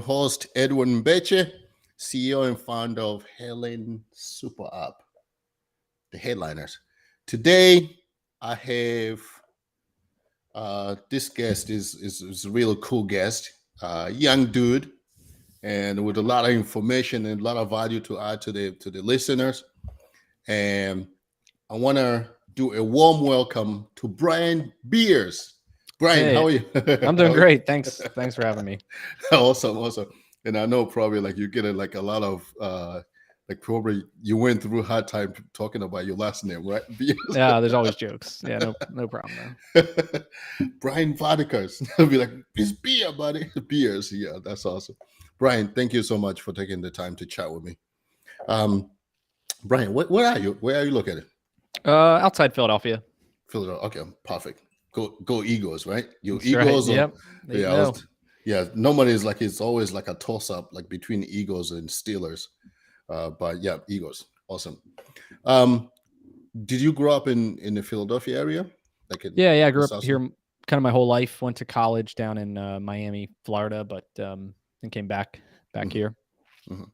Host Edwin Beche, CEO and founder of Helen Super App, the headliners. Today, I have this guest is a real cool guest, young dude, and with a lot of information and a lot of value to add to the listeners. And I want to do a warm welcome to Brian Beers. Brian, how Hey, are you? I'm doing How are you? great. Thanks for having me. Awesome, awesome. And I know probably like you get like a lot of like probably you went through a hard time talking about your last name, right? Yeah, there's always jokes. Yeah, no problem Brian Vodicas. I'll be like, it's beer, buddy. Beers. Yeah, that's awesome. Brian, thank you so much for taking the time to chat with me. Um, Brian, where are you? Where are you located? Outside Philadelphia. Philadelphia. Okay, perfect. Go Eagles, right? You That's right. Eagles or Yep. yeah, Eight no. yeah. Normally it's always like a toss up, like between Eagles and Steelers. But yeah, Eagles, awesome. Um, did you grow up in the Philadelphia area? Like in Yeah. I grew West up Austin? here kind of my whole life. Went to college down in Miami, Florida, but then came back Mhm, here. mhm.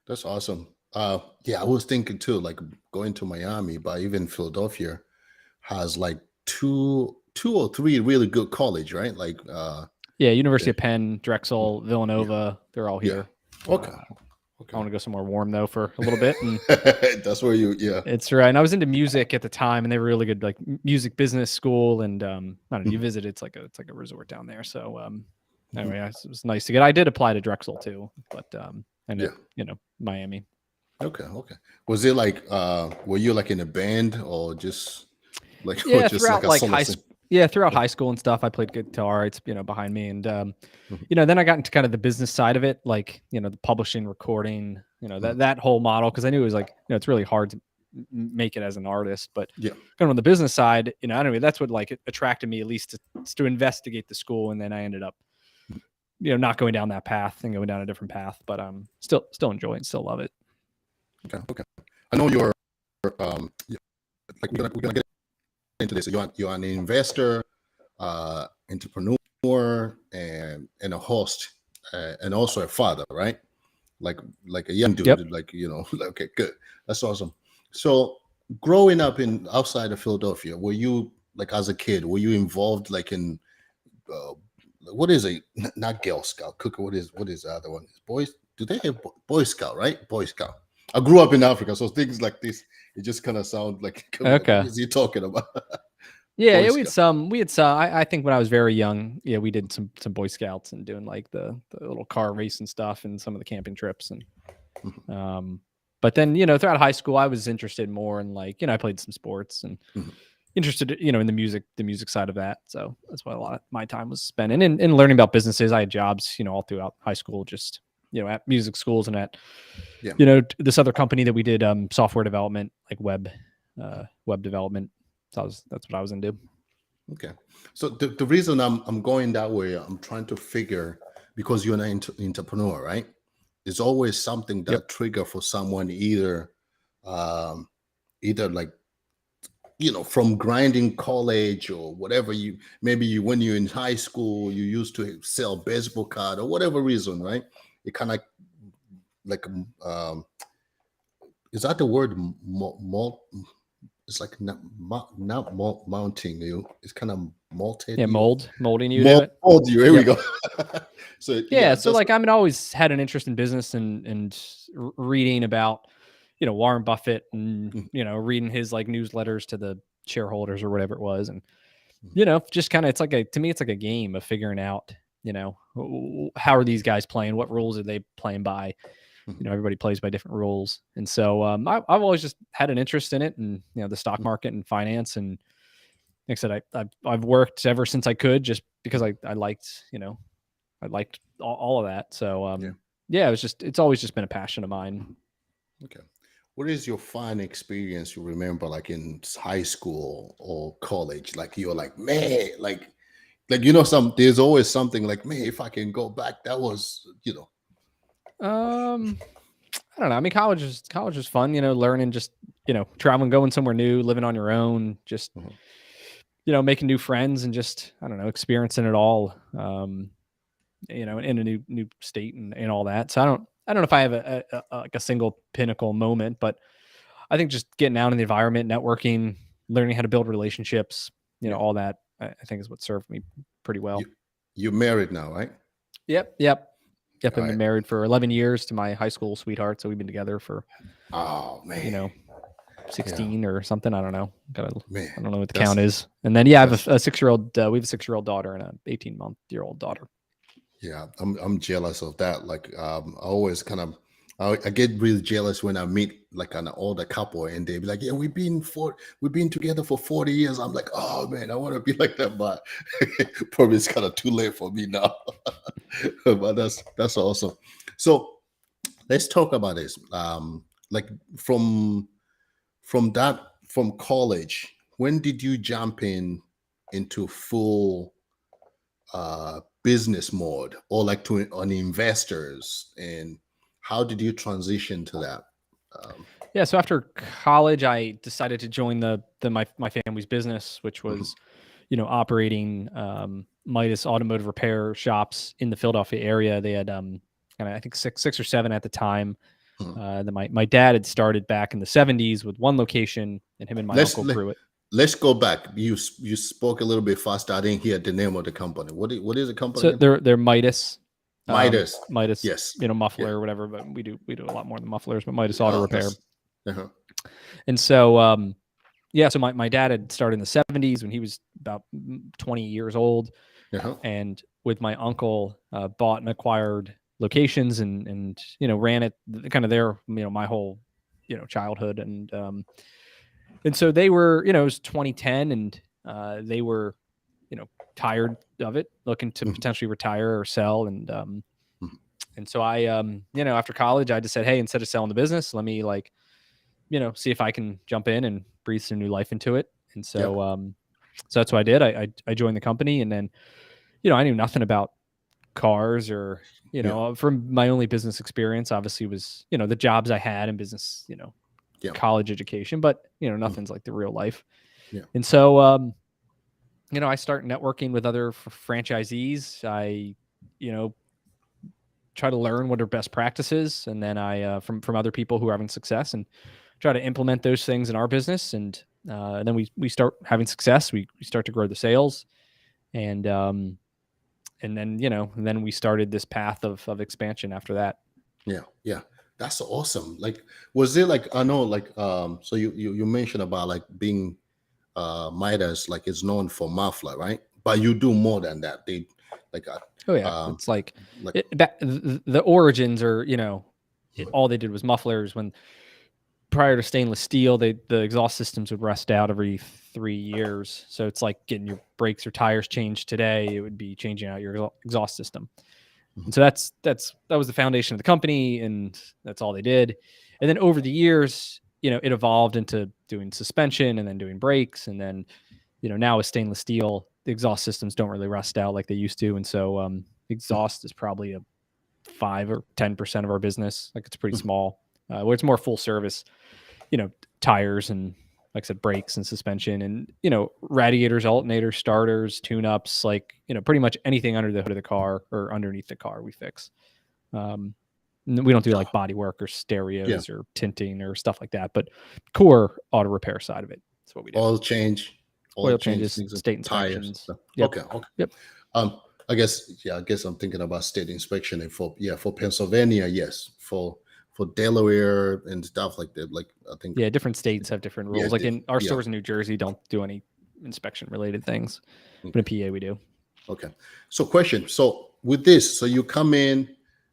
That's awesome. Yeah, I was thinking too, like going to Miami, but even Philadelphia has like two or three really good college, right? Like Yeah, University yeah, of Penn, Drexel, yeah, Villanova. They're all yeah. here. Okay, I okay. want to go somewhere warm though for a little bit, and That's where you, yeah. it's right. And I was into music at the time, and they were really good, like music business school. And I don't know, you Mhm, visit. It's like a resort down there. So mhm. anyway, it was nice to get. I did apply to Drexel too, but and Yeah. at Miami. Okay, okay. Was it like were you like in a band or just like or Yeah, just like throughout a like solo thing? throughout Okay. high school and stuff, I played guitar. It's behind me, and Mhm, then I got into kind of the business side of it, like the publishing, recording, mhm. that whole model, because I knew it was like it's really hard to make it as an artist, but Yeah. kind of on the business side, I don't know, that's what like it attracted me at least to investigate the school, and then I ended up not going down that path and going down a different path, but still enjoy it, still love it. Okay, okay. I know you're yeah, like we're gonna get into this. So you're an investor, entrepreneur, and a host, and also a father, right? Like like a young Yep. dude, like okay, good. That's awesome. So growing up in outside of Philadelphia, were you like as a kid, were you involved like in uh, what is a not Girl Scout cooker? What is the other one? Boys? Do they have Boy Scout? Right, Boy Scout. I grew up in Africa, so things like this it just kind of sound like could be like, what Okay. is he talking about? Yeah, Boy yeah, Scout. we had some. I think when I was very young, yeah, we did some Boy Scouts and doing like the little car race and stuff, and some of the camping trips. And Mhm, um but then throughout high school I was interested more in, like, I played some sports and mhm, interested in the music side of that. So that's why a lot of my time was spent in learning about businesses. I had jobs all throughout high school, just at music schools, and at yeah. this other company that we did software development, like web development. So that's what I was into. Okay. So the reason I'm going that way, I'm trying to figure because you're an entrepreneur, right? There's always something Yep. that trigger for someone um, either like from grinding college or whatever you maybe you when you're in high school you used to sell baseball card or whatever reason, right? It kind of like is that the word it's like not mounting you. It's kind of malted Yeah, you. molding you to Mold it. you. Here we Yep. go. So Yeah, yeah, so that's like I mean, I always had an interest in business and reading about Warren Buffett, and mhm, reading his like newsletters to the shareholders or whatever it was, and mhm, just kind of, it's like to me it's like a game of figuring out how are these guys playing, what rules are they playing by. mhm, Everybody plays by different rules, and so I've always just had an interest in it, and the stock mhm, market and finance. And like I said, I've worked ever since I could, just because mhm. I liked I liked all of that. So, Yeah. yeah, it's always just been a passion of mine. Okay. What is your fun experience you remember, like in high school or college? Like you're like, man, like some there's always something like, man, if I can go back, that was. Um, I don't know. I mean, college is fun, learning, just, traveling, going somewhere new, living on your own, just, Mhm, making new friends, and just, I don't know, experiencing it all. in a new state and all that. So I don't know if I have like a single pinnacle moment, but I think just getting out in the environment, networking, learning how to build relationships, Yeah. all that I think is what served me pretty well. You're married now, right? Yep. I've All been right. married for 11 years to my high school sweetheart. So we've been together for, Oh man, 16 or something. I don't know. I man, don't know what the that's count is. And then, yeah, I have that's a 6-year-old, we have a 6-year-old daughter and an 18-month-old daughter. yeah. I'm jealous of that. Like, I always kind of. I get really jealous when I meet like an older couple and they be like, "Yeah, we've been together for 40 years." I'm like, "Oh man, I want to be like that," but probably it's kind of too late for me now. But that's awesome. So let's talk about this. Like from college, when did you jump into full business mode, or like to on investors, and how did you transition to that? Um, Yeah. So after college, I decided to join my family's business, which mhm, was, operating Midas automotive repair shops in the Philadelphia area. They had I think six or seven at the time. mhm. Then my dad had started back in the 70s with one location, and him and my Let's uncle let, grew it. let's go back. You spoke a little bit fast. I didn't hear the name of the company. What is the company So again? they're Midas, Midas. Midas, Yes. Yeah. muffler or whatever. But we do a lot more than mufflers. But Midas Auto Oh, Repair. that's. Uh-huh. And so yeah, so my dad had started in the 70s when he was about 20 years old, Uh-huh. and with my uncle bought and acquired locations and ran it kind of there my whole childhood, and so they were it was 2010, and they were tired of it, looking to Mhm. potentially retire or sell, Mhm. and so I after college I just said, hey, instead of selling the business, let me see if I can jump in and breathe some new life into it. And Yeah. so that's what I did. I joined the company, and then I knew nothing about cars, or Yeah. from my only business experience obviously was the jobs I had in business, Yeah. college education, but Mhm. nothing's like the real life. Yeah. And so I start networking with other franchisees. I you know try to learn what are best practices, and then I from other people who are having success, and try to implement those things in our business. And then we start having success. We start to grow the sales, and then and then we started this path of expansion after that. Yeah. Yeah. That's awesome. Like, was it like, I know, like, so you mentioned about like being Midas, like it's known for muffler, right? But you do more than that. They like Oh yeah, um it's like like the origins are Mhm. all they did was mufflers. When prior to stainless steel, the exhaust systems would rust out every 3 years. So it's like getting your brakes or tires changed today. It would be changing out your exhaust system. Mhm. And so that was the foundation of the company, and that's all they did. And then over the years, it evolved into doing suspension and then doing brakes, and then now with stainless steel, the exhaust systems don't really rust out like they used to, and so exhaust is probably a 5 or 10% of our business. Like it's pretty Mhm. small. Where it's more full service, tires and, like I said, brakes and suspension, and radiators, alternators, starters, tune-ups, like pretty much anything under the hood of the car or underneath the car we fix. We don't do like body work or Yeah. stereos or tinting or stuff like that, but core auto repair side of it. That's what we do. Oil change, oil Oil change changes, things, state tires. inspections. Stuff. Yep. Okay. Okay. Yep. I guess I'm thinking about state inspection, and for Pennsylvania, yes. For Delaware and stuff like that, like I think. Yeah. Different states have different Yeah. rules. Like in our Yeah. stores in New Jersey don't do any inspection related things, but Okay. in PA we do. Okay. So question. So with this, so you come in,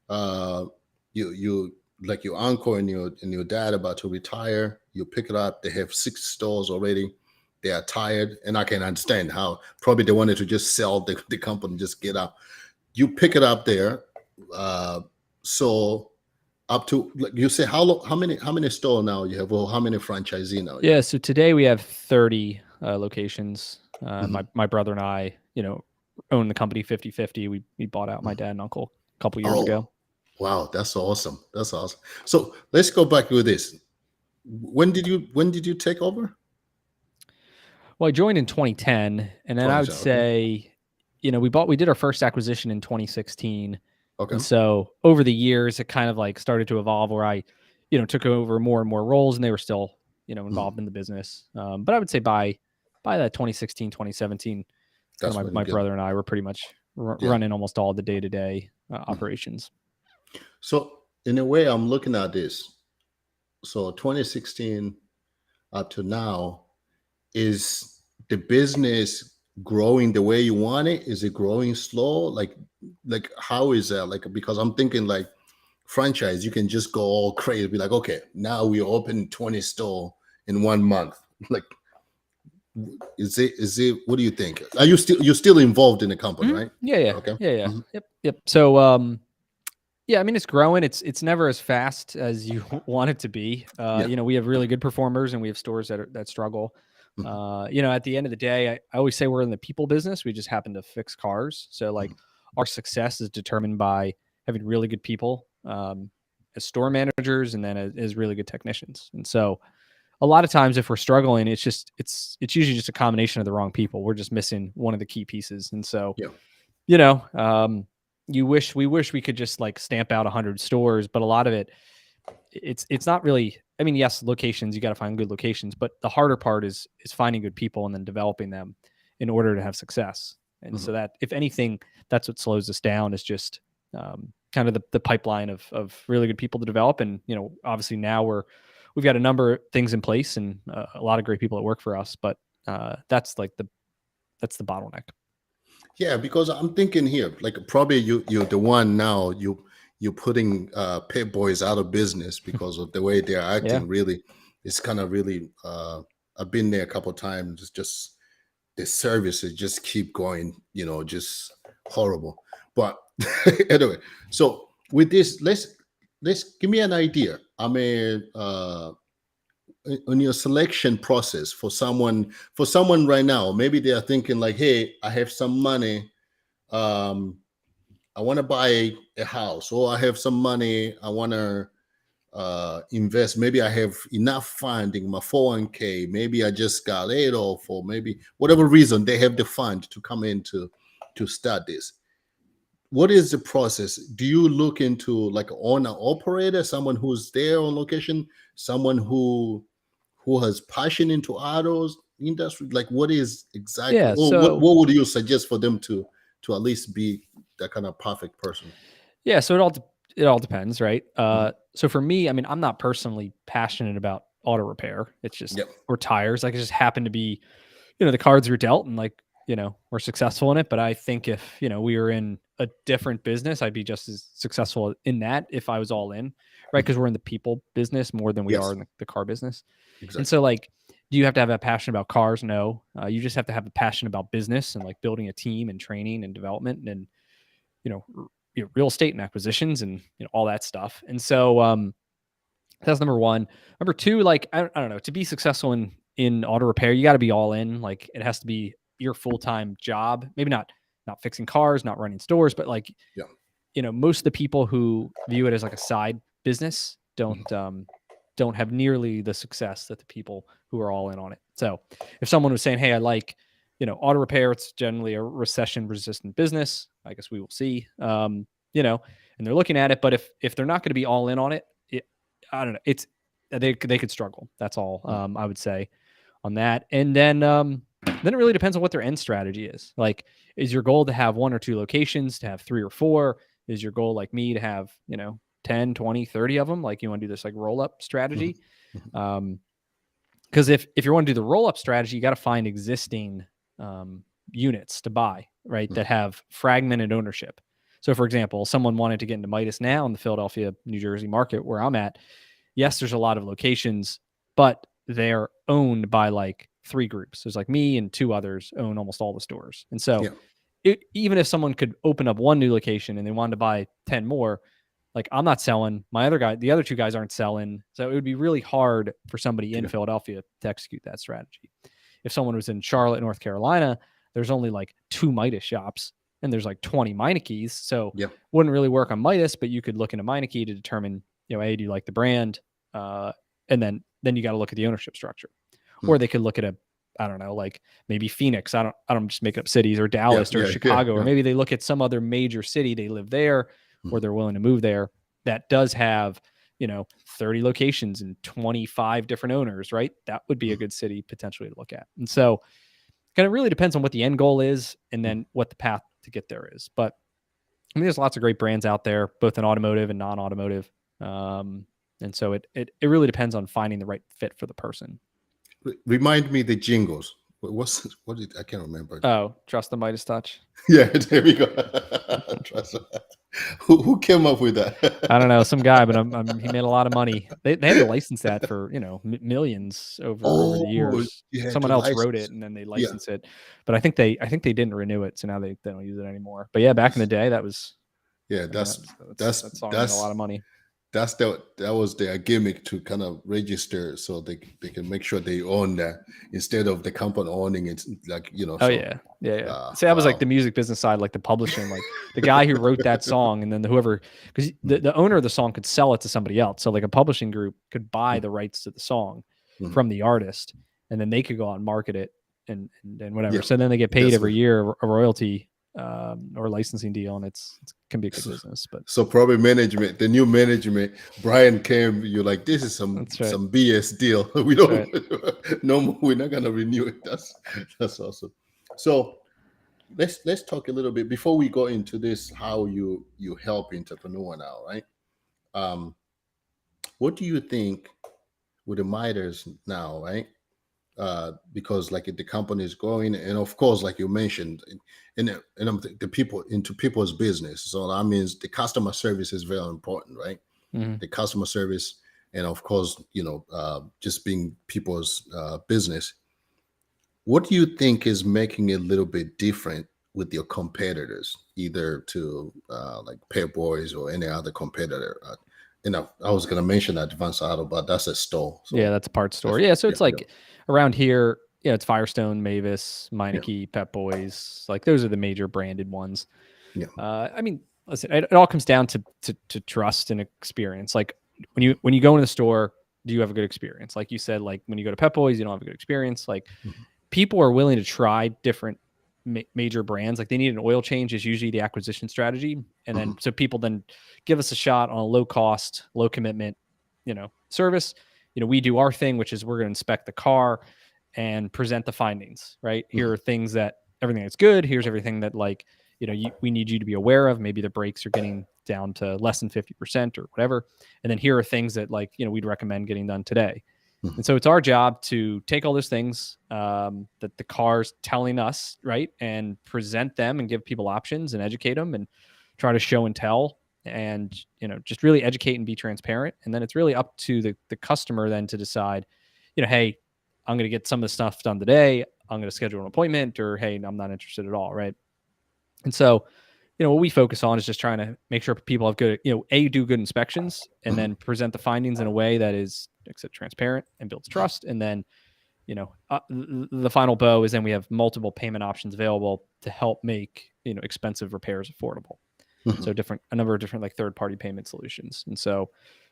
uh you like your uncle and your dad about to retire, you pick it up, they have 6 stores already. They are tired, and I can understand how probably they wanted to just sell the company, just get out. You pick it up there. Uh so up to, like you say, how many store now you have, or how many franchisee now you Yeah. have? So today we have 30 locations. Mhm, My brother and I, own the company 50-50. We bought out my mhm. dad and uncle a couple years Oh, ago. wow, that's awesome. That's awesome. So let's go back with this. When did you take over? Well, I joined in 2010, and then I would 2010. Okay. say, we did our first acquisition in 2016. Okay. And so over the years, it kind of like started to evolve where I, took over more and more roles, and they were still, involved in the business. But I would say by that 2016, 2017, That's kind when of you my get. brother and I were pretty much Yeah. running almost all the day-to-day operations. So in a way, I'm looking at this. So 2016 up to now, is the business growing the way you want it? Is it growing slow? Like how is that? Like, because I'm thinking like franchise, you can just go all crazy, be like, okay, now we open 20 store in 1 month. Like, is it what do you think? Are you're still involved in the company, Mhm. right? Yeah. Okay. Yeah. Mhm. Yep. So, yeah, I mean, it's growing. It's never as fast as you want it to be. Yeah. We have really good performers, and we have stores that struggle. Mhm. At the end of the day, I always say we're in the people business. We just happen to fix cars. So like Mhm. our success is determined by having really good people as store managers, and then as really good technicians. And so a lot of times, if we're struggling, it's usually just a combination of the wrong people. We're just missing one of the key pieces. And so Yeah. you know, um, we wish we could just like stamp out 100 stores, but a lot of it, it's not really. I mean, yes, locations, you got to find good locations, but the harder part is finding good people and then developing them in order to have success. And Mhm. so that, if anything, that's what slows us down, is just kind of the pipeline of really good people to develop. And obviously now we've got a number of things in place, and a lot of great people that work for us, but that's like that's the bottleneck. Yeah, because I'm thinking here, like probably you're the one now you're putting pit boys out of business because of the way they're Yeah. acting. Really, it's kind of really. I've been there a couple of times. It's just the services just keep going. Just horrible. But anyway, so with this, let's give me an idea. I mean, on your selection process for someone right now, maybe they are thinking like, hey, I have some money, um I want to buy a house, or I have some money, I want to invest. Maybe I have enough funding, my 401k, maybe I just got laid off, or maybe whatever reason they have the fund to come in to start this. What is the process? Do you look into like an owner operator, someone who's there on location, someone who has passion into autos industry? Like, what is exactly, Yeah. or what So what would you suggest for them to at least be that kind of perfect person? Yeah, so it all depends, right? Mhm. So for me, I mean, I'm not personally passionate about auto repair. It's just Yep. or tires. Like it just happened to be, the cards were dealt, and like we're successful in it. But I think if we were in a different business, I'd be just as successful in that if I was all in, right? Mhm. Because we're in the people business more than we are Yes, in the car business. And exactly. so, like, do you have to have a passion about cars? No, you just have to have a passion about business and like building a team and training and development and you know, real estate and acquisitions and all that stuff. And so that's number one. Number two, like I don't know, to be successful in auto repair, you got to be all in. Like it has to be your full time job. Maybe not fixing cars, not running stores, but like Yeah. most of the people who view it as like a side business Mhm. don't have nearly the success that the people who are all in on it. So if someone was saying, hey, I like, auto repair, it's generally a recession resistant business. I guess we will see, and they're looking at it, but if they're not going to be all in on it, I don't know. They could struggle. That's all Mhm. I would say on that. And then it really depends on what their end strategy is. Like, is your goal to have one or two locations, to have three or four? Is your goal like me to have, 10, 20, 30 of them? Like you want to do this like roll up Mhm. strategy? Mhm. Um, because if you want to do the roll up strategy, you got to find existing units to buy, right? Mhm. That have fragmented ownership. So, for example, someone wanted to get into Midas now in the Philadelphia, New Jersey market where I'm at. Yes, there's a lot of locations, but they're owned by like three groups. There's like me and two others own almost all the stores. And so, Yeah. even if someone could open up one new location and they wanted to buy 10 more, like I'm not selling. The other two guys aren't selling. So it would be really hard for somebody in Yeah. Philadelphia to execute that strategy. If someone was in Charlotte, North Carolina, there's only like two Midas shops and there's like 20 Meinekes. So Yeah. wouldn't really work on Midas, but you could look into Meineke to determine, A, do you like the brand? And then you got to look at the ownership structure. Mhm. Or they could look at I don't know, like maybe Phoenix. I don't just make up cities, or Dallas or Chicago, or maybe they look at some other major city. They live there, or they're willing to move there. That does have, 30 locations and 25 different owners, right? That would be a good city potentially to look at. And so kind of really depends on what the end goal is and then what the path to get there is. But I mean, there's lots of great brands out there, both in automotive and non-automotive. And so it really depends on finding the right fit for the person. Remind me the jingles. I can't remember. Oh, trust the Midas touch. Yeah, there we go. Trust. Who came up with that? I don't know, some guy, but he made a lot of money. They had to license that for millions over the years. Someone else wrote it and then they licensed it, but I think they didn't renew it, so now they don't use it anymore. But yeah, back in the day, that was that song made a lot of money. That was their gimmick to kind of register, so they can make sure they own that instead of the company owning it. Like Oh so, yeah. See, that was like the music business side, like the publishing, like the guy who wrote that song, and then whoever, because the owner of the song could sell it to somebody else. So like a publishing group could buy the rights to the song from the artist, and then they could go out and market it and whatever. Yeah. So then they get paid every year a royalty or licensing deal, and it can be a good business. But so probably the new management, Brian came, you're like, this is some BS deal. We don't no, we're not gonna renew it. That's awesome. So let's talk a little bit before we go into this, how you help entrepreneur now, right? What do you think with the Midas now, right? Because like the company is growing, and of course, like you mentioned, and the people into people's business. So that means the customer service is very important, right? Mm-hmm. The customer service, and of course, just being people's business. What do you think is making it a little bit different with your competitors, either to like Pep Boys or any other competitor? I was going to mention Advance Auto, but that's a store. So yeah, that's a parts store. Yeah, so it's around here, it's Firestone, Mavis, Meineke, Pep Boys. Like those are the major branded ones. Yeah. I mean, listen, it all comes down to trust and experience. Like when you go in the store, do you have a good experience? Like you said, like when you go to Pep Boys, you don't have a good experience. Like people are willing to try different major brands. Like they need an oil change is usually the acquisition strategy. And then, so people then give us a shot on a low cost, low commitment, service. We do our thing, which is we're going to inspect the car and present the findings, right? Here are things that everything that's good. Here's everything that we need you to be aware of. Maybe the brakes are getting down to less than 50% or whatever. And then here are things that we'd recommend getting done today. And so it's our job to take all those things that the car's telling us, right, and present them and give people options and educate them and try to show and tell and, just really educate and be transparent. And then it's really up to the customer then to decide, hey, I'm going to get some of the stuff done today. I'm going to schedule an appointment, or, hey, I'm not interested at all, right? And so, what we focus on is just trying to make sure people have good, do good inspections and then present the findings in a way that is transparent and builds trust. And then, the final bow is then we have multiple payment options available to help make, expensive repairs affordable. So a number of different like third-party payment solutions. And so,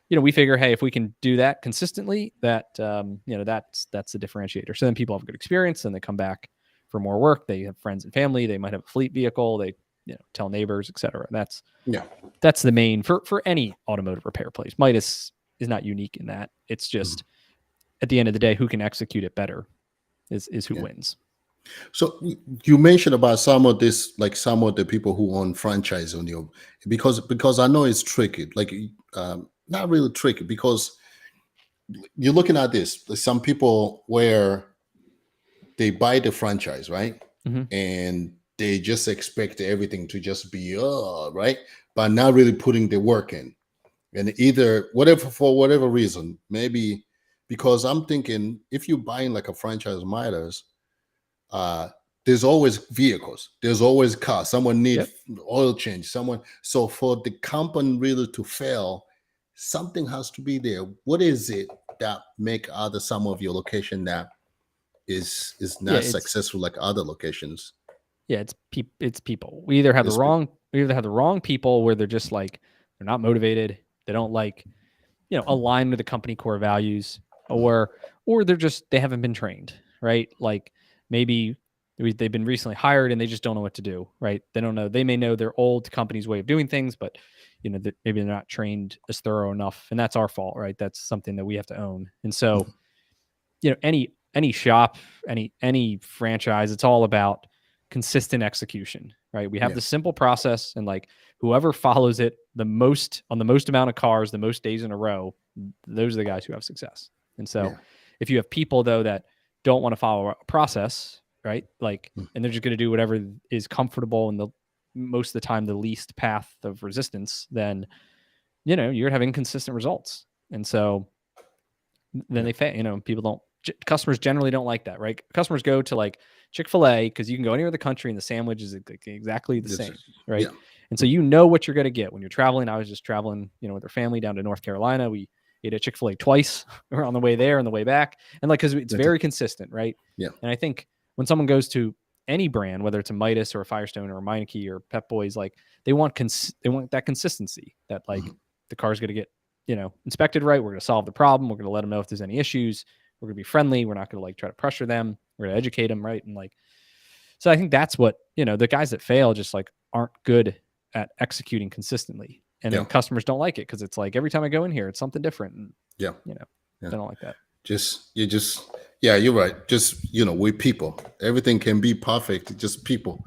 we figure, hey, if we can do that consistently, that, that's the differentiator. So then people have a good experience and they come back for more work. They have friends and family. They might have a fleet vehicle. They, tell neighbors, et cetera. That's the main for any automotive repair place. Midas is not unique in that. It's just at the end of the day, who can execute it better is who wins. So you mentioned about some of this, like some of the people who own franchise on you, because I know it's tricky, like not really tricky, because you're looking at this, some people where they buy the franchise, right? And they just expect everything to just be, right? But not really putting the work in. And either for whatever reason, maybe because I'm thinking if you're buying like a franchise Midas, there's always vehicles, there's always cars, someone needs oil change, so for the company really to fail, something has to be there. What is it that make some of your location that is not successful like other locations? Yeah, it's people. We either have the wrong people where they're just like, they're not motivated, they don't like, align with the company core values, or they haven't been trained, right? Like maybe they've been recently hired and they just don't know what to do, right? They don't know. They may know their old company's way of doing things, but maybe they're not trained as thorough enough, and that's our fault, right? That's something that we have to own. And so, any shop, any franchise, it's all about consistent execution, right? We have the simple process, and like whoever follows it the most on the most amount of cars, the most days in a row, those are the guys who have success. And so if you have people though that don't want to follow a process, right? Like, and they're just going to do whatever is comfortable and most of the time the least path of resistance, then you're having inconsistent results. And so then they fail. Customers generally don't like that, right? Customers go to like Chick-fil-A because you can go anywhere in the country and the sandwich is exactly the same, right? Yeah. And so what you're going to get when you're traveling. I was just traveling, with our family down to North Carolina. We ate at Chick-fil-A twice. We're on the way there and the way back, and like because it's very consistent, right? Yeah. And I think when someone goes to any brand, whether it's a Midas or a Firestone or a Meineke or Pep Boys, like they want that consistency that like the car's going to get inspected right. We're going to solve the problem. We're going to let them know if there's any issues. We're going to be friendly. We're not going to like try to pressure them. We're going to educate them, right? And like, so I think that's what the guys that fail just like aren't good at executing consistently, and then customers don't like it because it's like every time I go in here, it's something different. And, they don't like that. You're right. Just with people, everything can be perfect. Just people,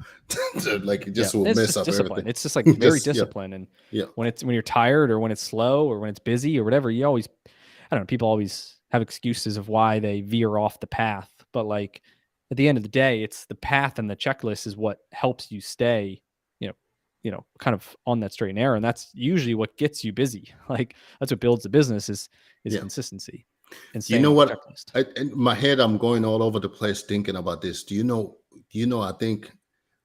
like it just will mess up discipline. everything. It's just like very disciplined. And when you're tired or when it's slow or when it's busy or whatever, you always, I don't know. People always have excuses of why they veer off the path, but like at the end of the day, it's the path and the checklist is what helps you stay, kind of on that straight and narrow. And that's usually what gets you busy. Like that's what builds the business is consistency. And what? In my head, I'm going all over the place thinking about this. Do you know? I think.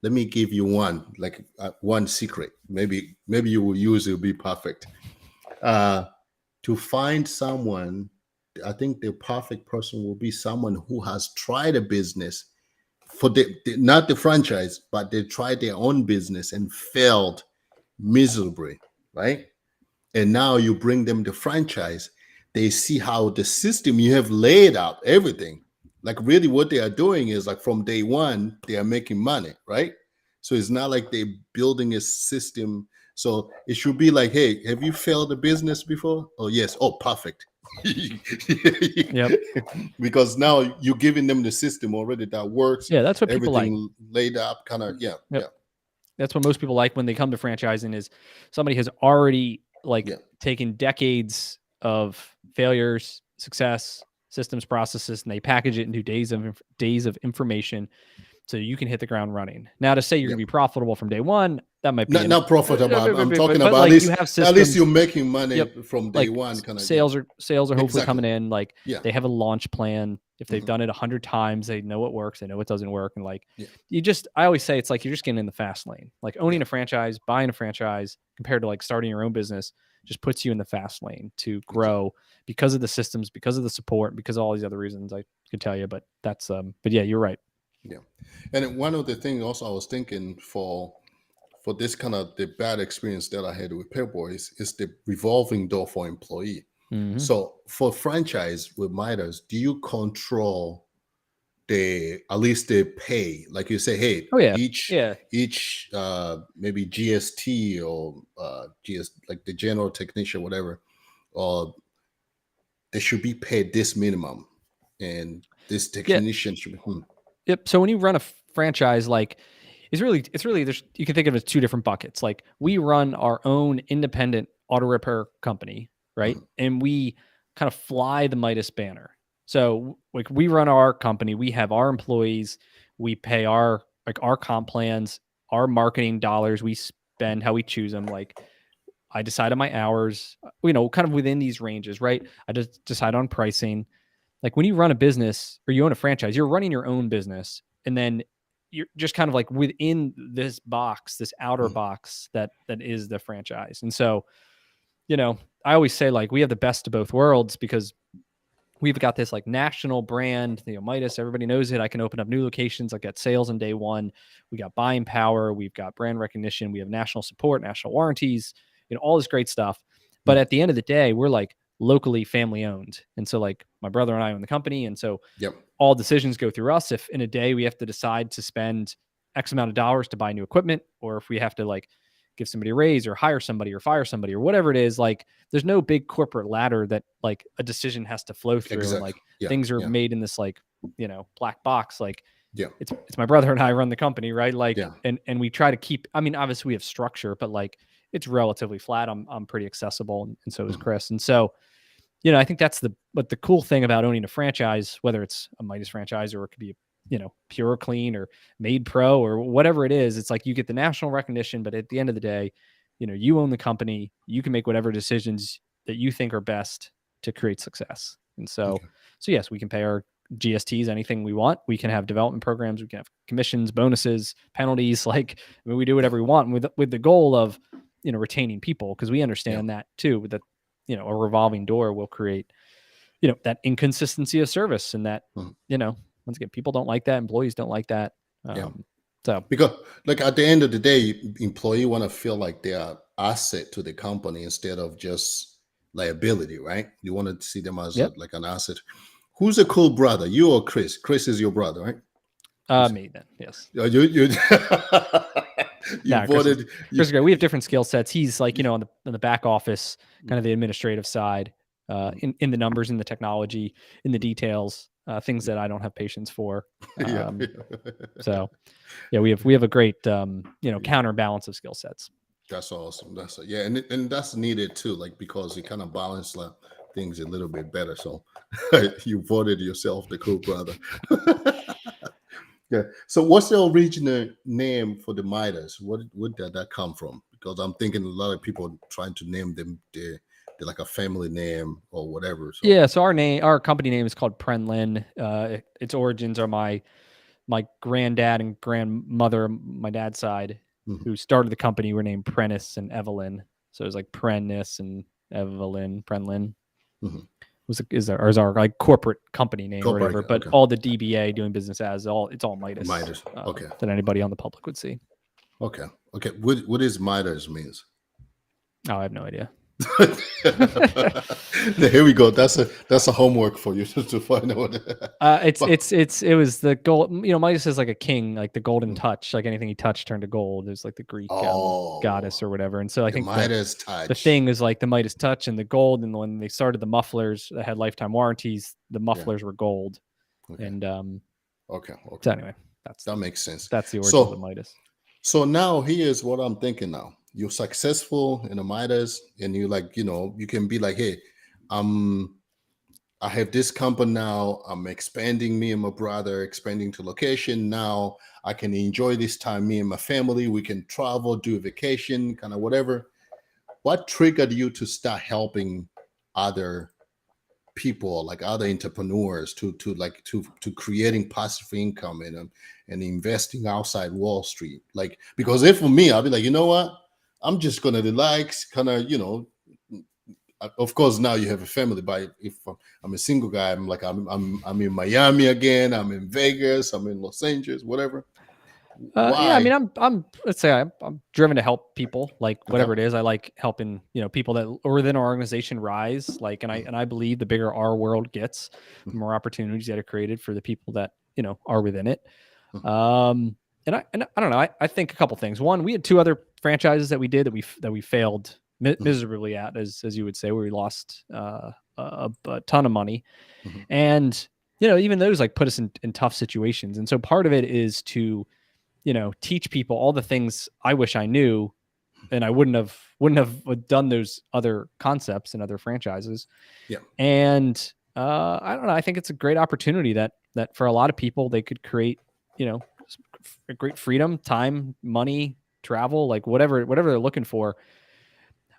Let me give you one secret. Maybe you will use it. It'll be perfect. To find someone, I think the perfect person will be someone who has tried a business for not the franchise, but they tried their own business and failed miserably, right? And now you bring them the franchise. They see how the system you have laid out, everything, like really what they are doing is like from day one, they are making money, right? So it's not like they're building a system. So it should be like, hey, have you failed a business before? Oh, yes. Oh, perfect. Yep. Because now you're giving them the system already that works. Yeah, that's what people like. Laid up, kind of. Yeah. That's what most people like when they come to franchising is somebody has already taken decades of failures, success, systems, processes, and they package it into days of information so you can hit the ground running. Now, to say you're going to be profitable from day one, that might be not profitable. I'm talking about like at least you're making money from day one. Kind of sales are hopefully coming in. Like they have a launch plan. If they've done it 100 times, they know what works. They know what doesn't work. And like I always say it's like you're just getting in the fast lane. Like owning a franchise, buying a franchise, compared to like starting your own business, just puts you in the fast lane to grow because of the systems, because of the support, because of all these other reasons I could tell you. But that's but yeah, you're right. Yeah, and one of the things also I was thinking for this kind of the bad experience that I had with Pep Boys is the revolving door for employee. Mm-hmm. So for franchise with Midas, do you control at least the pay? Like you say, hey, each maybe GST or like the general technician, whatever, or they should be paid this minimum, and this technician should be. Yep. So when you run a franchise, like it's really you can think of it as two different buckets. Like we run our own independent auto repair company, right? Mm-hmm. And we kind of fly the Midas banner. So like we run our company, we have our employees, we pay our comp plans, our marketing dollars, we spend how we choose them. Like I decide on my hours, kind of within these ranges, right? I just decide on pricing. Like when you run a business or you own a franchise, you're running your own business, and then you're just kind of like within this box, this outer box that is the franchise. And so, I always say like we have the best of both worlds because we've got this like national brand, Midas, everybody knows it. I can open up new locations. I got sales on day one. We got buying power. We've got brand recognition. We have national support, national warranties, all this great stuff. But at the end of the day, we're like locally family owned. And so like my brother and I own the company. And so Yep. all decisions go through us. If in a day we have to decide to spend X amount of dollars to buy new equipment, or if we have to like give somebody a raise or hire somebody or fire somebody or whatever it is, like there's no big corporate ladder that like a decision has to flow through. And Exactly. like Yeah. things are Yeah. made in this like, black box. Like Yeah. it's my brother and I run the company, right? Like, Yeah. and we try to keep, I mean, obviously we have structure, but like it's relatively flat. I'm pretty accessible, and so is Mhm. Chris. And so, I think that's the cool thing about owning a franchise, whether it's a Midas franchise or it could be, Pure Clean or Made Pro or whatever it is. It's like you get the national recognition, but at the end of the day, you own the company. You can make whatever decisions that you think are best to create success. And so, Okay. so yes, we can pay our GSTs anything we want. We can have development programs. We can have commissions, bonuses, penalties. Like, I mean, we do whatever we want with the goal of, retaining people, because we understand that too, that, a revolving door will create, that inconsistency of service, and that, Mhm. once again, people don't like that. Employees don't like that. Yeah. So Because like at the end of the day, employee want to feel like they are asset to the company instead of just liability, right? You want to see them as Yep. like an asset. Who's a cool brother? You or Chris? Chris is your brother, right? me then, yes. You you Nah, voted. Chris is great. We have different skill sets. He's like, on the back office, kind of the administrative side, in the numbers, in the technology, in the details, things that I don't have patience for. Yeah. So yeah, we have a great, counterbalance of skill sets. That's awesome. Yeah, and that's needed too, like because you kind of balance like, things a little bit better. So you voted yourself the cool brother. Yeah. So what's the original name for the Midas? What did that come from? Because I'm thinking a lot of people trying to name them they're like a family name or whatever. So Yeah. So our company name is called Prenlin. Its origins are my granddad and grandmother, my dad's side, Mhm. who started the company, were named Prentice and Evelyn. So it was like Prentice and Evelyn. Prenlin Mhm. is our like corporate company name or Corporate, whatever. But okay. all the DBA, doing business as, it's all Midas. Midas. Okay. That anybody on the public would see. Okay. What is Midas means? Oh, I have no idea. Here we go. That's a homework for you to find out. It was the gold. Midas is like a king, like the golden Mm. touch. Like anything he touched turned to gold. There's like the Greek goddess or whatever. And so I the think Midas the touch. thing is like the Midas touch and the gold. And when they started the mufflers that had lifetime warranties, the mufflers were gold. Okay. And Okay. so anyway, That makes sense. that's the origin of the So Midas. so now here's what I'm thinking now. You're successful in a Midas, and you like, you can be like, hey, I have this company now. I'm expanding, me and my brother, expanding to location. Now I can enjoy this time, me and my family. We can travel, do a vacation, kind of whatever. What triggered you to start helping other people, like other entrepreneurs, to creating passive income and investing outside Wall Street? Like, because if for me, I'll be like, you know what? I'm just gonna relax, kind of, of course, now you have a family, but if I'm a single guy, I'm like, I'm in Miami again, I'm in Vegas, I'm in Los Angeles, whatever. Why? Yeah, I mean, I'm let's say I'm driven to help people, like whatever Okay. it is. I like helping, people that are within our organization rise. Like, and I believe the bigger our world gets, the more opportunities that are created for the people that, are within it. Mhm. And I don't know. I think a couple things. One, we had two other franchises that we did that we failed miserably at, as you would say, where we lost a ton of money. Mhm. And even those like put us in tough situations. And so part of it is to teach people all the things I wish I knew, and I wouldn't have done those other concepts and other franchises. Yeah. And I don't know. I think it's a great opportunity that for a lot of people they could create, a great freedom, time, money, travel, like whatever they're looking for.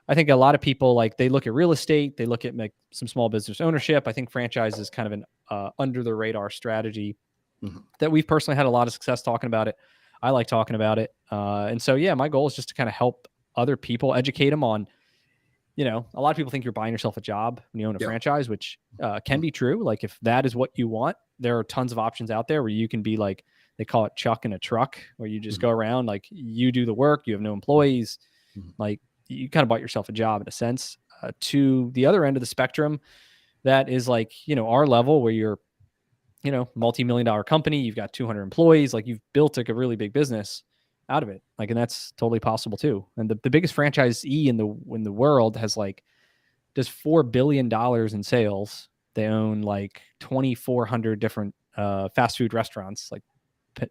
I think a lot of people, like, they look at real estate, they look at like some small business ownership. I think franchise is kind of an under the radar strategy Mhm. that we've personally had a lot of success talking about it. I like talking about it. And so, yeah, my goal is just to kind of help other people, educate them on, a lot of people think you're buying yourself a job when you own a Yeah. franchise, which can be true. Like, if that is what you want, there are tons of options out there where you can be like, they call it Chuck in a truck, where you just Mhm. go around, like, you do the work, you have no employees, Mhm. like, you kind of bought yourself a job in a sense. to the other end of the spectrum that is like, our level where you're, multi-million-dollar company, you've got 200 employees, like you've built like a really big business out of it. Like, and that's totally possible too. And the biggest franchisee in the world has does $4 billion in sales. They own like 2,400 different fast food restaurants, like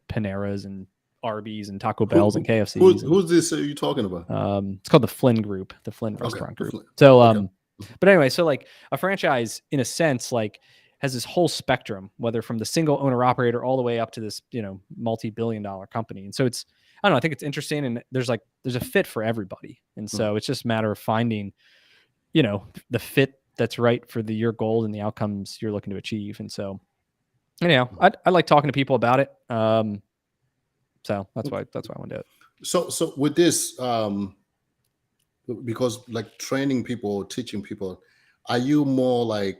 Panera's and Arby's and Taco Bell's and KFC's. Who's this you talking about? It's called the Flynn Group, the Flynn Restaurant Group. Flynn. So, Okay. but anyway, so like a franchise, in a sense, like has this whole spectrum, whether from the single owner operator all the way up to this, multi-billion-dollar company. And so I don't know, I think it's interesting, and there's a fit for everybody. And so it's just a matter of finding, the fit that's right for your goal and the outcomes you're looking to achieve. And so, anyhow, I like talking to people about it. So that's why I want to do it. So with this, because like training people, teaching people, are you more like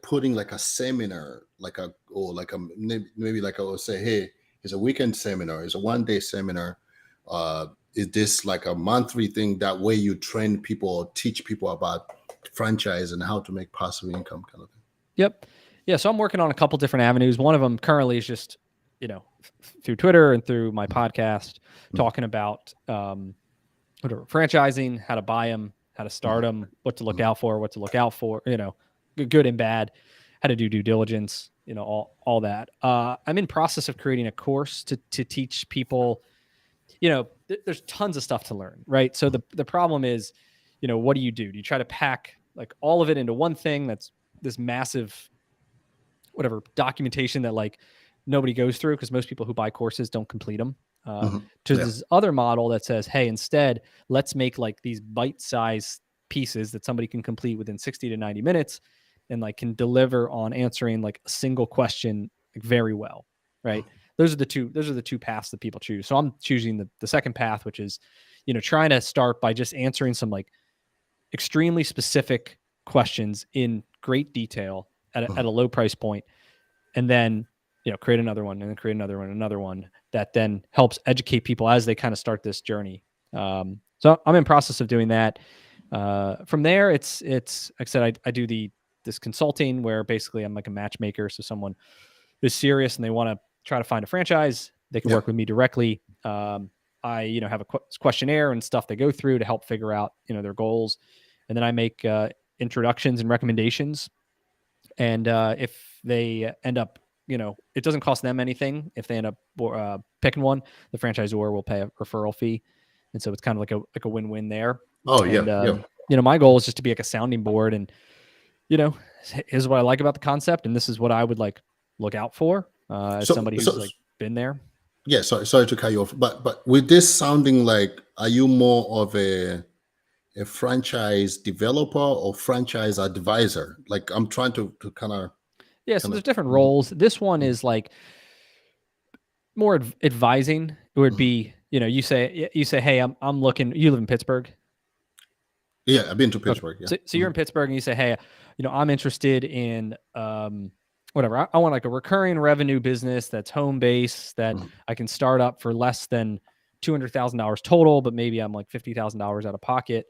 putting like a seminar, maybe like I would say, hey, it's a weekend seminar, it's a 1-day seminar. Is this like a monthly thing? That way you train people or teach people about franchise and how to make passive income kind of thing. Yep. Yeah. So I'm working on a couple different avenues. One of them currently is just, through Twitter and through my podcast, talking about whatever, franchising, how to buy them, how to start them, what to look out for, good and bad, how to do due diligence, all that. I'm in process of creating a course to teach people. There's tons of stuff to learn, right? So the problem is, what do? Do you try to pack like all of it into one thing that's this massive, whatever, documentation that like nobody goes through, because most people who buy courses don't complete them, this other model that says, hey, instead, let's make like these bite-sized pieces that somebody can complete within 60 to 90 minutes and like can deliver on answering like a single question like, very well, right? Those are the two paths that people choose. So I'm choosing the second path, which is, trying to start by just answering some like extremely specific questions in great detail at a low price point, and then create another one, and then create another one that then helps educate people as they kind of start this journey. So I'm in process of doing that. From there, it's like I said, I do this consulting where basically I'm like a matchmaker. So someone is serious and they want to try to find a franchise, they can work with me directly. I have a questionnaire and stuff they go through to help figure out their goals, and then I make introductions and recommendations. And if they end up, it doesn't cost them anything. If they end up picking one, the franchisor will pay a referral fee, and so it's kind of like a win-win there. Oh, and, my goal is just to be like a sounding board, and here's what I like about the concept, and this is what I would like look out for as somebody who's like been there. Yeah, sorry to cut you off, but with this sounding like, are you more of a franchise developer or franchise advisor? Like, I'm trying to kind of. Yeah, so there's different roles. This one is like more advising. It would be, you say, hey, I'm looking. You live in Pittsburgh. Yeah, I've been to Pittsburgh. Okay. Yeah. So you're in Pittsburgh, and you say, hey, I'm interested in whatever. I want like a recurring revenue business that's home base that I can start up for less than $200,000 total, but maybe I'm like $50,000 out of pocket,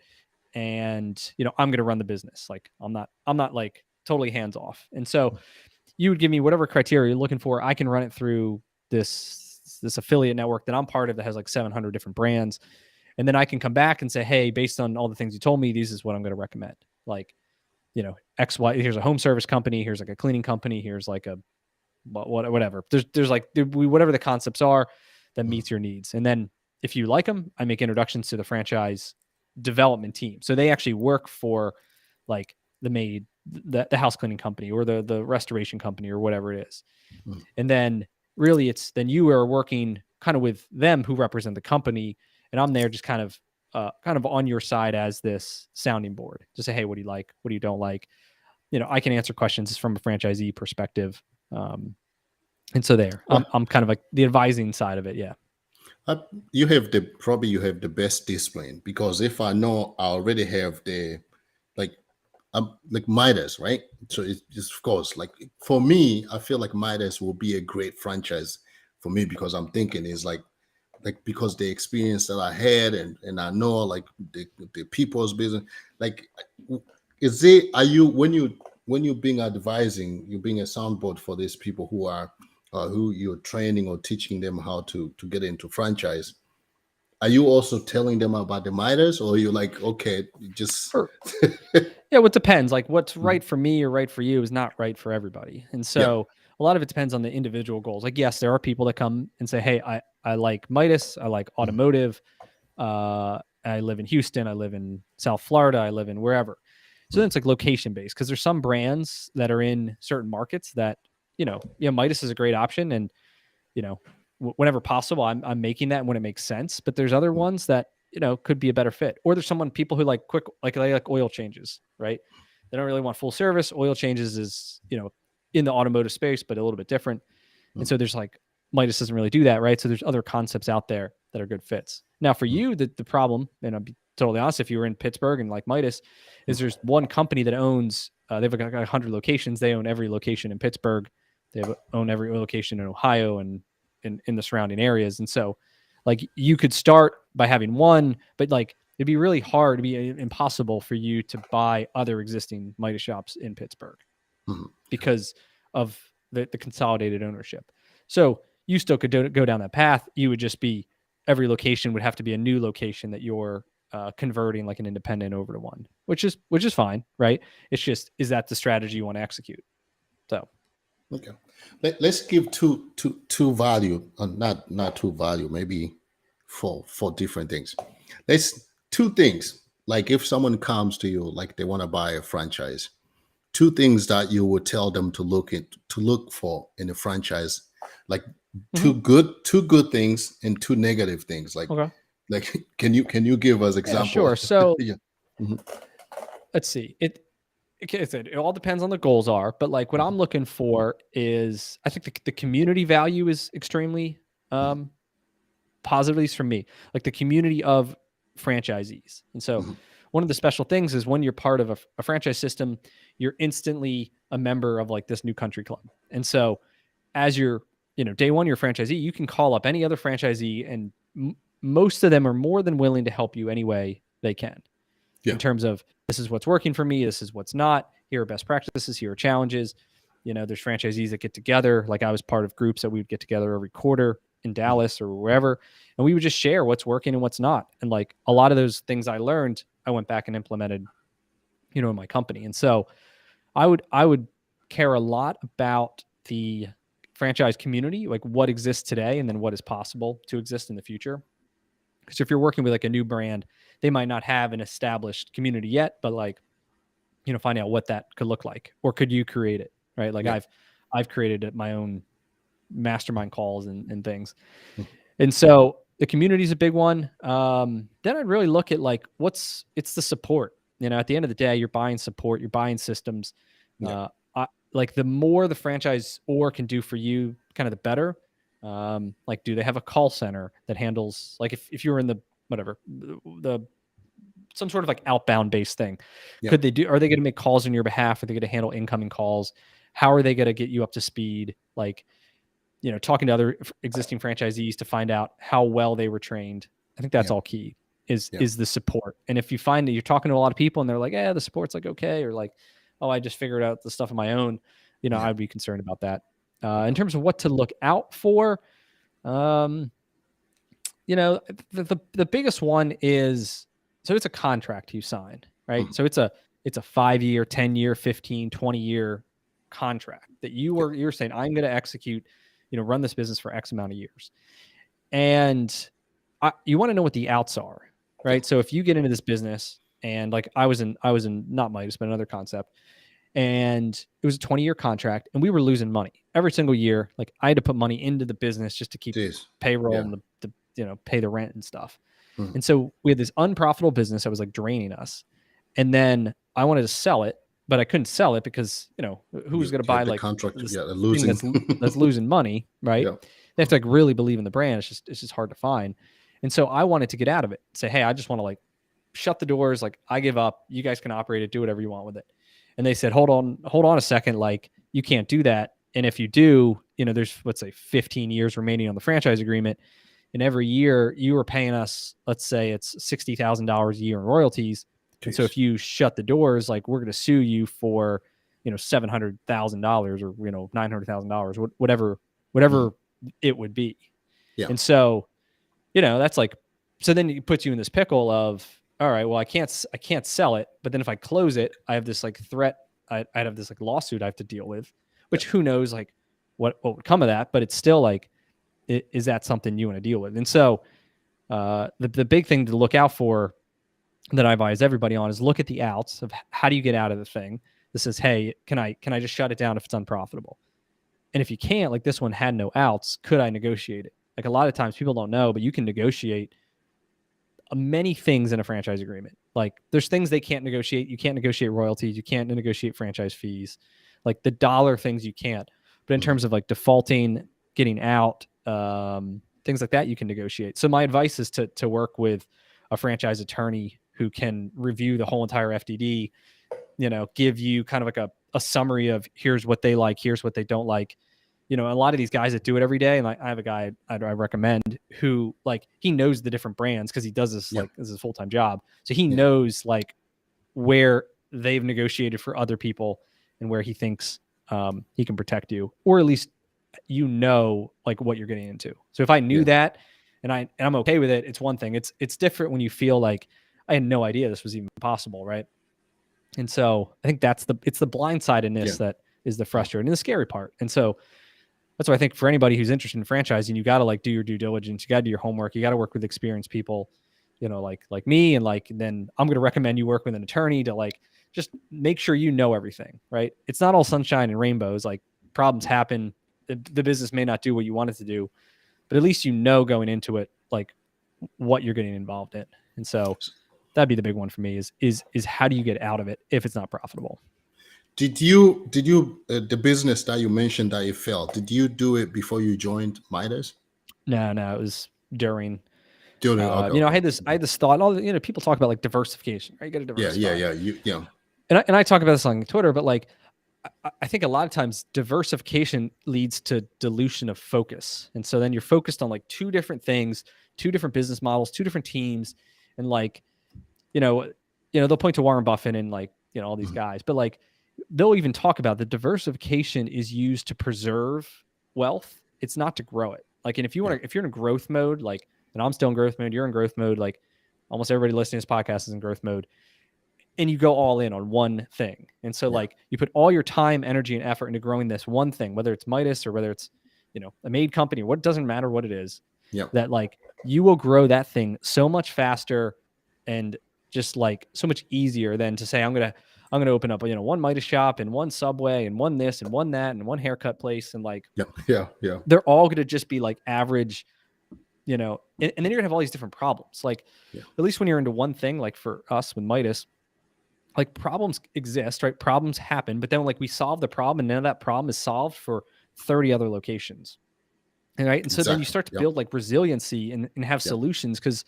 and I'm going to run the business. Like I'm not like totally hands off. And so you would give me whatever criteria you're looking for. I can run it through this affiliate network that I'm part of that has like 700 different brands. And then I can come back and say, hey, based on all the things you told me, this is what I'm going to recommend. Like, X, Y, here's a home service company. Here's like a cleaning company. Here's like a whatever. There's like whatever the concepts are that meets your needs. And then if you like them, I make introductions to the franchise development team. So they actually work for like the house cleaning company or the restoration company or whatever it is. And then really then you are working kind of with them who represent the company, and I'm there just kind of on your side as this sounding board. Just say, hey, what do you like? What do you don't like? I can answer questions from a franchisee perspective. And so there, I'm kind of like the advising side of it. Yeah. You have the best discipline, because if I know I already have like Midas, right? So it's just, of course, like for me, I feel like Midas will be a great franchise for me, because I'm thinking is like because the experience that I had and I know like the people's business, like is it, are you, when you being advising, you being a soundboard for these people who are who you're training or teaching them how to get into franchise, are you also telling them about the Midas, or are you like, okay, just For Yeah, well, it depends. Like what's Mhm. right for me or right for you is not right for everybody. And Yeah. so a lot of it depends on the individual goals. Like, yes, there are people that come and say, hey, I like Midas, I like Mhm. automotive. I live in Houston, I live in South Florida, I live in wherever. So then Mhm. it's like location based because there's some brands that are in certain markets that, Midas is a great option. And, you know, whenever possible, I'm making that when it makes sense. But there's other Mhm. ones that could be a better fit. Or there's people who like quick, like they like oil changes, right? They don't really want full service. Oil changes is in the automotive space, but a little bit different. And Mhm. so there's like Midas doesn't really do that, right? So there's other concepts out there that are good fits. Now for Mhm. you, the problem, and I'll be totally honest, if you were in Pittsburgh and like Midas, is there's one company that owns. They've got 100 locations. They own every location in Pittsburgh. Own every location in Ohio and in the surrounding areas. And so, like, you could start by having one, but like it'd be really hard, it'd be impossible for you to buy other existing Midas shops in Pittsburgh Mhm. because of the consolidated ownership. So you still could go down that path. You would just be every location would have to be a new location that you're converting like an independent over to one, which is fine, right? It's just, is that the strategy you want to execute? So Okay. Let's give two value, not two value, maybe for different things. Let's two things. Like if someone comes to you, like they want to buy a franchise, two things that you would tell them to look for in a franchise, like mhm. two good things and two negative things. Okay, Like can you give us yeah, example? sure. So Yeah. Mhm. let's see. It all depends on the goals are, but like what Mhm. I'm looking for is, I think the community value is extremely Mhm. um, positive, at least for me, like the community of franchisees. And so Mhm. one of the special things is when you're part of a franchise system, you're instantly a member of like this new country club. And so as you're, day one, you're a franchisee, you can call up any other franchisee and most of them are more than willing to help you any way they can in Yeah. terms of, this is what's working for me, this is what's not, here are best practices, here are challenges. There's franchisees that get together. Like I was part of groups that we would get together every quarter in Mhm. Dallas or wherever, and we would just share what's working and what's not. And like a lot of those things I learned, I went back and implemented, in my company. And so I would care a lot about the franchise community, like what exists today and then what is possible to exist in the future. Because if you're working with like a new brand, they might not have an established community yet, but like, finding out what that could look like, or could you create it, right? Like Yeah. I've created my own mastermind calls and things. Mhm. And so the community is a big one. Then I'd really look at like it's the support. At the end of the day, you're buying support, you're buying systems. Yeah. Uh, like the more the franchise or can do for you, kind of the better. Like, do they have a call center that handles, like if you're in the whatever the some sort of like outbound based thing, Yeah. are they going to make calls on your behalf? Are they going to handle incoming calls? How are they going to get you up to speed? Like, talking to other existing franchisees to find out how well they were trained. I think that's Yeah. all key is Yeah. is the support. And if you find that you're talking to a lot of people and they're like, yeah, the support's like okay, or like, oh, I just figured out the stuff on my own, Yeah. I'd be concerned about that. In terms of what to look out for, um, the biggest one is, so it's a contract you sign, right? Mhm. So it's a 5 year, 10 year, 15, 20 year contract that Yeah. you're saying, I'm going to execute, run this business for X amount of years. And you want to know what the outs are, Yeah. right? So if you get into this business and like I was in not Midas, but another concept, and it was a 20-year contract and we were losing money every single year. Like I had to put money into the business just to keep Jeez. payroll Yeah. and the pay the rent and stuff. Mhm. And so we had this unprofitable business that was like draining us. And then I wanted to sell it, but I couldn't sell it because, who's You going to buy get the like contract. this Yeah. thing Losing. that's losing money, right? Yeah. They have to like really believe in the brand. It's just hard to find. And so I wanted to get out of it. Say, hey, I just want to like shut the doors. Like I give up. You guys can operate it, do whatever you want with it. And they said, hold on a second. Like you can't do that. And if you do, there's, let's say 15 years remaining on the franchise agreement. And every year you were paying us, let's say it's $60,000 a year in royalties. And so if you shut the doors, like we're going to sue you for, $700,000 or, $900,000, whatever it would be. Yeah. And so, that's like, so then it puts you in this pickle of, all right, well, I can't sell it. But then if I close it, I have this like threat. I'd have this like lawsuit I have to deal with, which who knows like what would come of that, but it's still like, is that something you want to deal with? And so the big thing to look out for that I advise everybody on is look at the outs of how do you get out of the thing. This is, hey, can I just shut it down if it's unprofitable? And if you can't, like this one had no outs, could I negotiate it? Like a lot of times people don't know, but you can negotiate many things in a franchise agreement. Like there's things they can't negotiate. You can't negotiate royalties. You can't negotiate franchise fees. Like the dollar things you can't. But in terms of like defaulting, getting out, things like that, you can negotiate. So my advice is to work with a franchise attorney who can review the whole entire FDD, give you kind of like a summary of here's what they like, here's what they don't like. A lot of these guys that do it every day, and I have a guy I recommend who like he knows the different brands because he does this like this is a full-time job. So he knows like where they've negotiated for other people and where he thinks he can protect you, or at least like what you're getting into. So if I knew that and I'm okay with it, it's one thing. It's different when you feel like I had no idea this was even possible, right? And so I think it's the blindsidedness that is the frustrating and the scary part. And so that's why I think for anybody who's interested in franchising, you got to like do your due diligence. You got to do your homework. You got to work with experienced people, like me. And like, then I'm going to recommend you work with an attorney to like, just make sure you know everything, right? It's not all sunshine and rainbows. Like problems happen. The business may not do what you want it to do, but at least going into it, like what you're getting involved in. And so that'd be the big one for me is how do you get out of it if it's not profitable? Did you the business that you mentioned that you failed, did you do it before you joined Midas? No, it was during. Okay. I had this thought. People talk about like diversification, right? You got to diversify. Yeah. And I talk about this on Twitter, but like, I think a lot of times diversification leads to dilution of focus, and so then you're focused on like two different things, two different business models, two different teams, and like, they'll point to Warren Buffett and like all these guys, but like they'll even talk about the diversification is used to preserve wealth. It's not to grow it. Like, and if you're in a growth mode, like, and I'm still in growth mode, you're in growth mode, like almost everybody listening to this podcast is in growth mode, and you go all in on one thing. And so like you put all your time, energy, and effort into growing this one thing, whether it's Midas or whether it's, a made company, what doesn't matter what it is, that like you will grow that thing so much faster and just like so much easier than to say, I'm going to open up, one Midas shop and one Subway and one this and one that and one haircut place. And like, they're all going to just be like average, and then you're gonna have all these different problems. Like at least when you're into one thing, like for us with Midas, like problems exist, right? Problems happen, but then like we solve the problem and now that problem is solved for 30 other locations. Right. And so then you start to build like resiliency and have solutions, because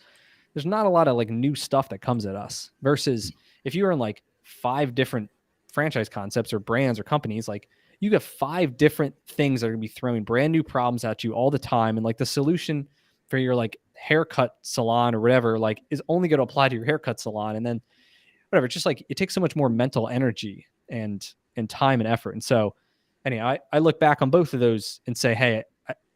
there's not a lot of like new stuff that comes at us versus if you were in like 5 different franchise concepts or brands or companies, like you got 5 different things that are gonna be throwing brand new problems at you all the time. And like the solution for your like haircut salon or whatever, like is only going to apply to your haircut salon. And then whatever, it's just like, it takes so much more mental energy and time and effort. And so anyway, I look back on both of those and say, hey,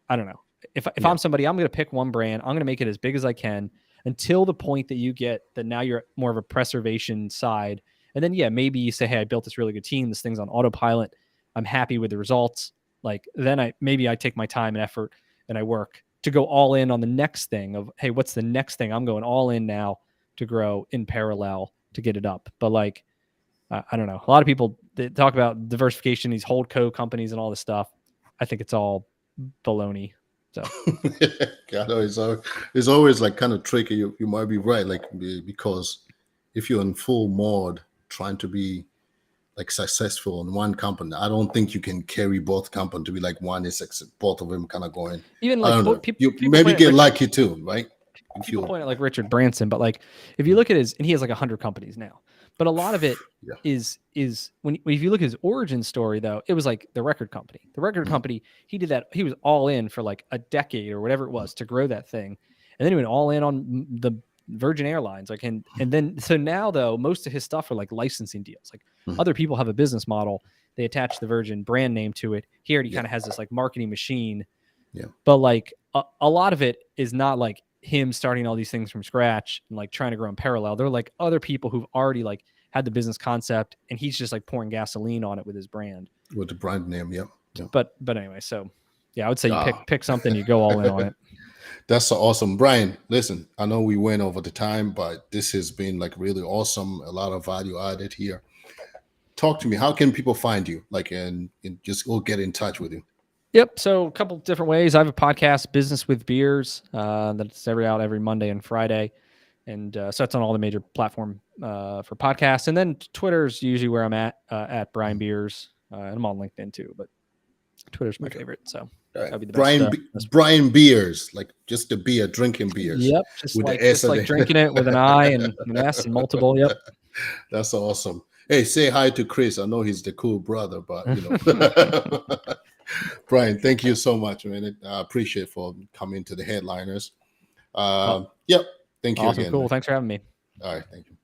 I don't know if I'm somebody, I'm going to pick one brand. I'm going to make it as big as I can until the point that you get that now you're more of a preservation side. And then, maybe you say, hey, I built this really good team. This thing's on autopilot. I'm happy with the results. Like then I take my time and effort and I work to go all in on the next thing of, hey, what's the next thing? I'm going all in now to grow in parallel to get it up. But like, I don't know. A lot of people they talk about diversification, these holdco companies and all this stuff. I think it's all baloney. So God, it's always like kind of tricky. You might be right, like because if you're in full mode trying to be like successful in one company, I don't think you can carry both companies to be like one is both of them kind of going. Even like people maybe get lucky too, right? People point at like Richard Branson, but like if you look at and he has like 100 companies now, but a lot of it is when if you look at his origin story though, it was like the record company. The record company, he did that. He was all in for like a decade or whatever it was to grow that thing, and then he went all in on Virgin Airlines. Like, and then so now though, most of his stuff are like licensing deals. Like Mhm. other people have a business model, they attach the Virgin brand name to it. He already Yeah. kind of has this like marketing machine. Yeah. But like a lot of it is not like him starting all these things from scratch and like trying to grow in parallel. They're like other people who've already like had the business concept, and he's just like pouring gasoline on it with his brand. With the brand name, yeah. But anyway, so yeah, I would say you Ah. pick something, you go all in on it. That's so awesome. Brian, listen, I know we went over the time, but this has been like really awesome. A lot of value added here. Talk to me. How can people find you? Like, and just go get in touch with you. Yep. So a couple different ways. I have a podcast, Business with Beers, that's out every Monday and Friday. And so that's on all the major platform for podcasts. And then Twitter's usually where I'm at Brian Beers. And I'm on LinkedIn too, but Twitter's my favorite. So that'd be the best. Brian Beers, like just the beer, drinking beers. Yep. Just with like, the S just like drinking it with an I and an S and multiple. Yep. That's awesome. Hey, say hi to Chris. I know he's the cool brother, but you know. Brian, thank you so much, man. I appreciate for coming to the Headliners. Yep. Thank you Awesome. again. Cool. Man. Thanks for having me. All right. Thank you.